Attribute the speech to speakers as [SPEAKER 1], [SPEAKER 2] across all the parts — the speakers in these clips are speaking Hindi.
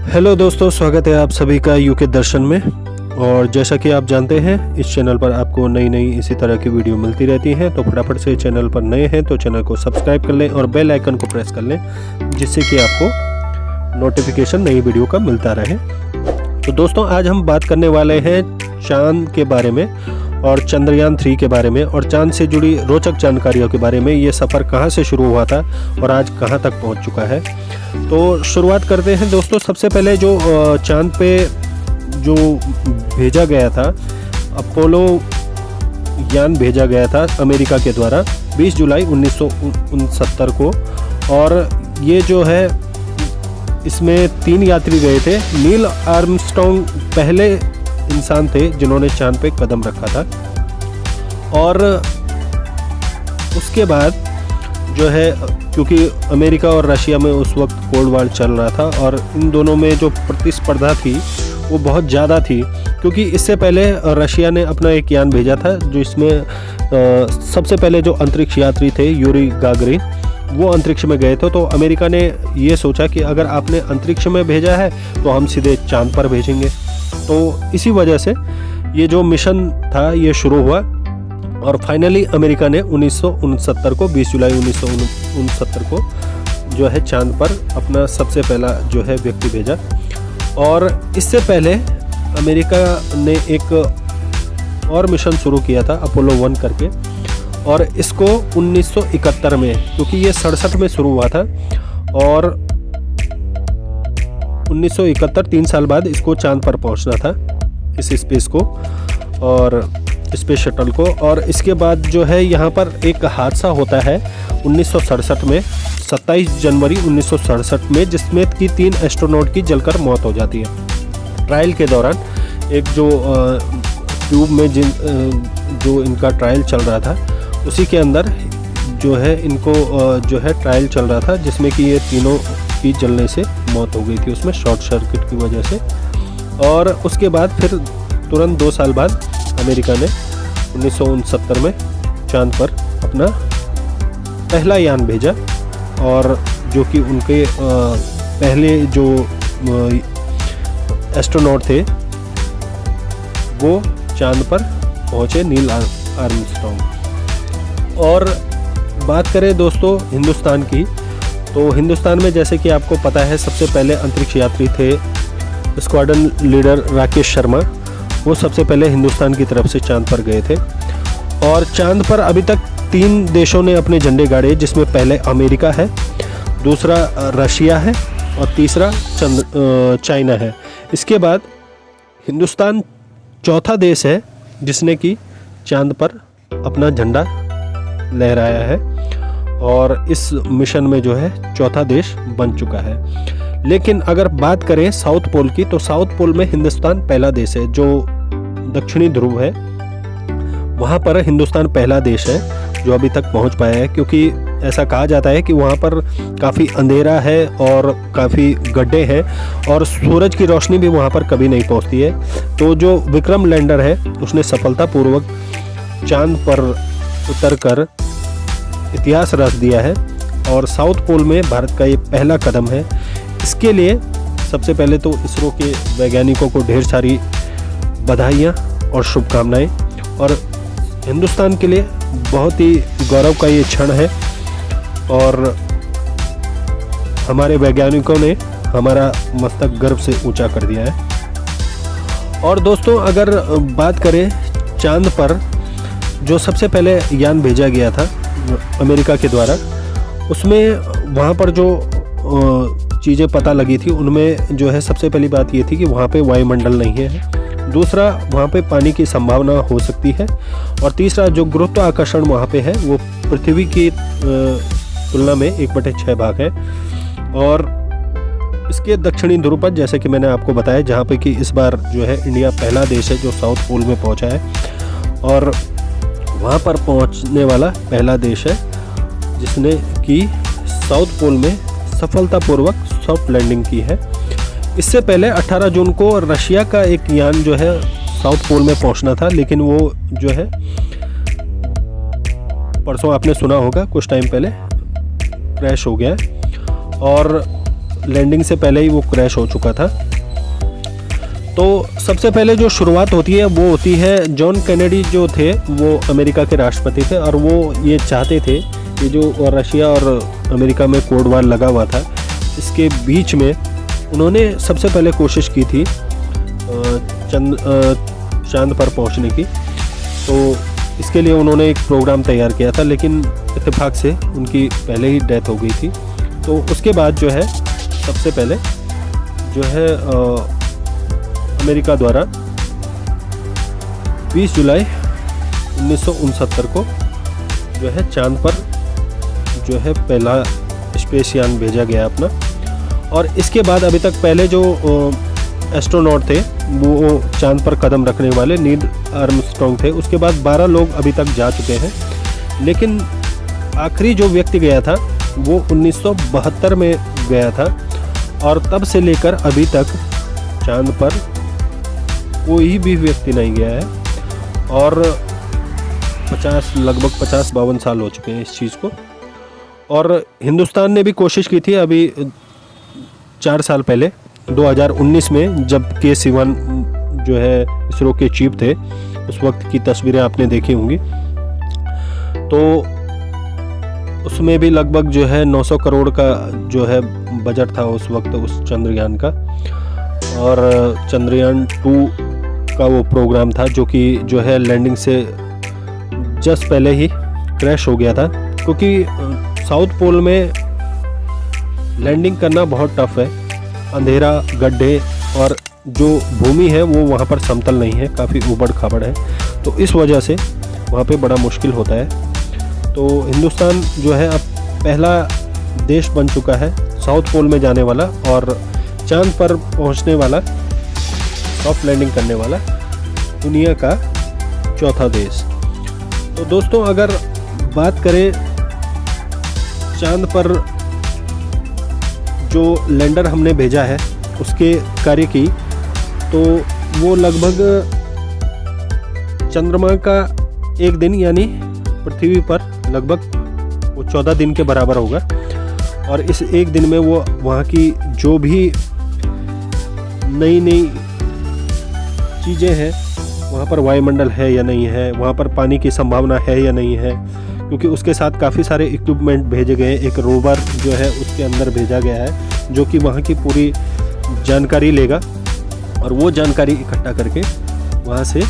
[SPEAKER 1] हेलो दोस्तों, स्वागत है आप सभी का यूके दर्शन में। और जैसा कि आप जानते हैं, इस चैनल पर आपको नई नई इसी तरह की वीडियो मिलती रहती हैं। तो फटाफट से चैनल पर नए हैं तो चैनल को सब्सक्राइब कर लें और बेल आइकन को प्रेस कर लें, जिससे कि आपको नोटिफिकेशन नई वीडियो का मिलता रहे। तो दोस्तों, आज हम बात करने वाले हैं चांद के बारे में और चंद्रयान 3 के बारे में और चांद से जुड़ी रोचक जानकारियों के बारे में। ये सफ़र कहाँ से शुरू हुआ था और आज कहाँ तक पहुँच चुका है। तो शुरुआत करते हैं दोस्तों। सबसे पहले जो चांद पे जो भेजा गया था, अपोलो यान भेजा गया था अमेरिका के द्वारा 20 जुलाई 1969 को। और ये जो है, इसमें 3 यात्री गए थे। नील आर्मस्ट्रॉन्ग पहले इंसान थे जिन्होंने चांद पे कदम रखा था। और उसके बाद जो है, क्योंकि अमेरिका और रशिया में उस वक्त कोल्ड वॉर चल रहा था और इन दोनों में जो प्रतिस्पर्धा थी वो बहुत ज़्यादा थी, क्योंकि इससे पहले रशिया ने अपना एक यान भेजा था जो इसमें सबसे पहले जो अंतरिक्ष यात्री थे यूरी गागरिन, वो अंतरिक्ष में गए थे। तो अमेरिका ने ये सोचा कि अगर आपने अंतरिक्ष में भेजा है तो हम सीधे चांद पर भेजेंगे। तो इसी वजह से ये जो मिशन था ये शुरू हुआ और फाइनली अमेरिका ने 1969 को 20 जुलाई 1969 को जो है चांद पर अपना सबसे पहला जो है व्यक्ति भेजा। और इससे पहले अमेरिका ने एक और मिशन शुरू किया था अपोलो 1 करके, और इसको 1971 में, क्योंकि ये 67 में शुरू हुआ था और 1971 3 साल बाद इसको चांद पर पहुंचना था, इस स्पेस को और स्पेस शटल को। और इसके बाद जो है यहाँ पर एक हादसा होता है 1967 में, 27 जनवरी 1967 में, जिसमें कि 3 एस्ट्रोनॉट की जलकर मौत हो जाती है। ट्रायल के दौरान एक जो ट्यूब में जो इनका ट्रायल चल रहा था, उसी के अंदर जो है इनको जो है ट्रायल चल रहा था, जिसमें कि ये तीनों की जलने से मौत हो गई थी उसमें शॉर्ट सर्किट की वजह से। और उसके बाद फिर तुरंत 2 साल बाद अमेरिका ने 1969 में चांद पर अपना पहला यान भेजा, और जो कि उनके पहले जो एस्ट्रोनॉट थे वो चांद पर पहुंचे, नील आर्मस्ट्रॉन्ग। और बात करें दोस्तों हिंदुस्तान की, तो हिंदुस्तान में जैसे कि आपको पता है सबसे पहले अंतरिक्ष यात्री थे स्क्वाड्रन लीडर राकेश शर्मा। वो सबसे पहले हिंदुस्तान की तरफ से चांद पर गए थे। और चांद पर अभी तक 3 देशों ने अपने झंडे गाड़े, जिसमें पहले अमेरिका है, दूसरा रशिया है और तीसरा चाइना है। इसके बाद हिंदुस्तान चौथा देश है जिसने कि चांद पर अपना झंडा लहराया है और इस मिशन में जो है चौथा देश बन चुका है। लेकिन अगर बात करें साउथ पोल की, तो साउथ पोल में हिंदुस्तान पहला देश है। जो दक्षिणी ध्रुव है वहाँ पर हिंदुस्तान पहला देश है जो अभी तक पहुँच पाया है, क्योंकि ऐसा कहा जाता है कि वहाँ पर काफ़ी अंधेरा है और काफ़ी गड्ढे हैं और सूरज की रोशनी भी वहाँ पर कभी नहीं पहुँचती है। तो जो विक्रम लैंडर है उसने सफलतापूर्वक चांद पर उतरकर इतिहास रच दिया है और साउथ पोल में भारत का ये पहला कदम है। इसके लिए सबसे पहले तो इसरो के वैज्ञानिकों को ढेर सारी बधाइयाँ और शुभकामनाएं, और हिंदुस्तान के लिए बहुत ही गौरव का ये क्षण है और हमारे वैज्ञानिकों ने हमारा मस्तक गर्व से ऊंचा कर दिया है। और दोस्तों, अगर बात करें चांद पर जो सबसे पहले यान भेजा गया था अमेरिका के द्वारा, उसमें वहाँ पर जो चीज़ें पता लगी थी उनमें जो है सबसे पहली बात ये थी कि वहाँ पे वायुमंडल नहीं है, दूसरा वहाँ पे पानी की संभावना हो सकती है, और तीसरा जो गुरुत्वाकर्षण वहाँ पे है वो पृथ्वी की तुलना में 1/6 भाग है। और इसके दक्षिणी ध्रुव पर, जैसे कि मैंने आपको बताया, जहाँ पे कि इस बार जो है इंडिया पहला देश है जो साउथ पोल में पहुँचा है और वहाँ पर पहुँचने वाला पहला देश है जिसने कि साउथ पोल में सफलतापूर्वक सॉफ्ट लैंडिंग की है। इससे पहले 18 जून को रशिया का एक यान जो है साउथ पोल में पहुंचना था, लेकिन वो जो है परसों आपने सुना होगा कुछ टाइम पहले क्रैश हो गया। और लैंडिंग से पहले ही वो क्रैश हो चुका था। तो सबसे पहले जो शुरुआत होती है वो होती है, जॉन कैनेडी जो थे वो अमेरिका के राष्ट्रपति थे और वो ये चाहते थे कि जो रशिया और अमेरिका में कोल्ड वार लगा हुआ था, इसके बीच में उन्होंने सबसे पहले कोशिश की थी चांद पर पहुंचने की। तो इसके लिए उन्होंने एक प्रोग्राम तैयार किया था, लेकिन इत्तेफाक से उनकी पहले ही डेथ हो गई थी। तो उसके बाद जो है सबसे पहले जो है अमेरिका द्वारा 20 जुलाई 1969 को जो है चांद पर जो है पहला स्पेसयान भेजा गया अपना। और इसके बाद अभी तक पहले जो एस्ट्रोनॉट थे वो चांद पर कदम रखने वाले नील आर्मस्ट्रॉन्ग थे। उसके बाद 12 लोग अभी तक जा चुके हैं, लेकिन आखिरी जो व्यक्ति गया था वो 1972 में गया था। और तब से लेकर अभी तक चांद पर कोई भी व्यक्ति नहीं गया है। और लगभग 50-52 साल हो चुके हैं इस चीज़ को। और हिंदुस्तान ने भी कोशिश की थी अभी 4 साल पहले 2019 में, जब के सिवन जो है इसरो के चीफ थे, उस वक्त की तस्वीरें आपने देखी होंगी। तो उसमें भी लगभग जो है 900 करोड़ का जो है बजट था उस वक्त उस चंद्रयान का। और चंद्रयान 2 का वो प्रोग्राम था जो कि जो है लैंडिंग से जस्ट पहले ही क्रैश हो गया था, क्योंकि साउथ पोल में लैंडिंग करना बहुत टफ है। अंधेरा, गड्ढे और जो भूमि है वो वहाँ पर समतल नहीं है, काफ़ी ऊबड़ खाबड़ है। तो इस वजह से वहाँ पे बड़ा मुश्किल होता है। तो हिंदुस्तान जो है अब पहला देश बन चुका है साउथ पोल में जाने वाला और चांद पर पहुँचने वाला, सॉफ्ट लैंडिंग करने वाला दुनिया का चौथा देश। तो दोस्तों, अगर बात करें चांद पर जो लैंडर हमने भेजा है उसके कार्य की, तो वो लगभग चंद्रमा का एक दिन यानी पृथ्वी पर लगभग वो 14 दिन के बराबर होगा। और इस एक दिन में वो वहाँ की जो भी नई नई चीज़ें हैं, वहाँ पर वायुमंडल है या नहीं है, वहाँ पर पानी की संभावना है या नहीं है, क्योंकि उसके साथ काफ़ी सारे इक्विपमेंट भेजे गए। एक रोवर जो है उसके अंदर भेजा गया है जो कि वहाँ की पूरी जानकारी लेगा और वो जानकारी इकट्ठा करके वहाँ से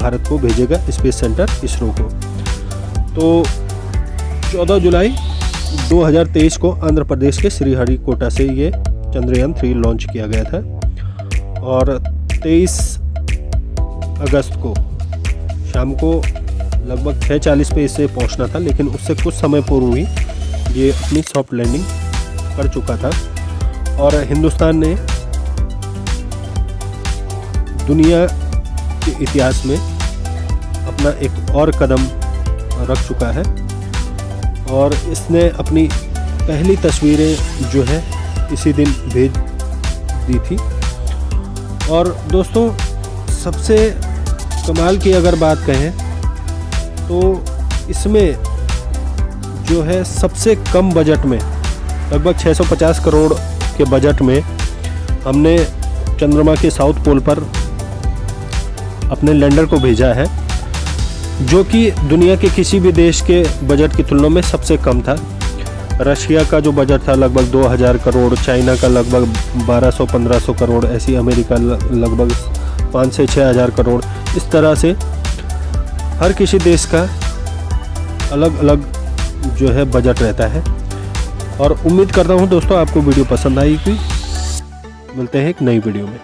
[SPEAKER 1] भारत को भेजेगा स्पेस सेंटर इसरो को। तो 14 जुलाई 2023 को आंध्र प्रदेश के श्रीहरिकोटा से ये चंद्रयान 3 लॉन्च किया गया था और 23 अगस्त को शाम को लगभग 6:40 पे इसे पहुंचना था, लेकिन उससे कुछ समय पूर्व ही ये अपनी सॉफ्ट लैंडिंग कर चुका था। और हिंदुस्तान ने दुनिया के इतिहास में अपना एक और कदम रख चुका है और इसने अपनी पहली तस्वीरें जो है इसी दिन भेज दी थी। और दोस्तों, सबसे कमाल की अगर बात कहें तो इसमें जो है सबसे कम बजट में लगभग 650 करोड़ के बजट में हमने चंद्रमा के साउथ पोल पर अपने लैंडर को भेजा है, जो कि दुनिया के किसी भी देश के बजट की तुलना में सबसे कम था। रशिया का जो बजट था लगभग 2000 करोड़, चाइना का लगभग 1200-1500 करोड़, ऐसी अमेरिका लगभग 5 से 6000 करोड़। इस तरह से हर किसी देश का अलग अलग जो है बजट रहता है। और उम्मीद करता हूँ दोस्तों आपको वीडियो पसंद आएगी। मिलते हैं एक नई वीडियो में।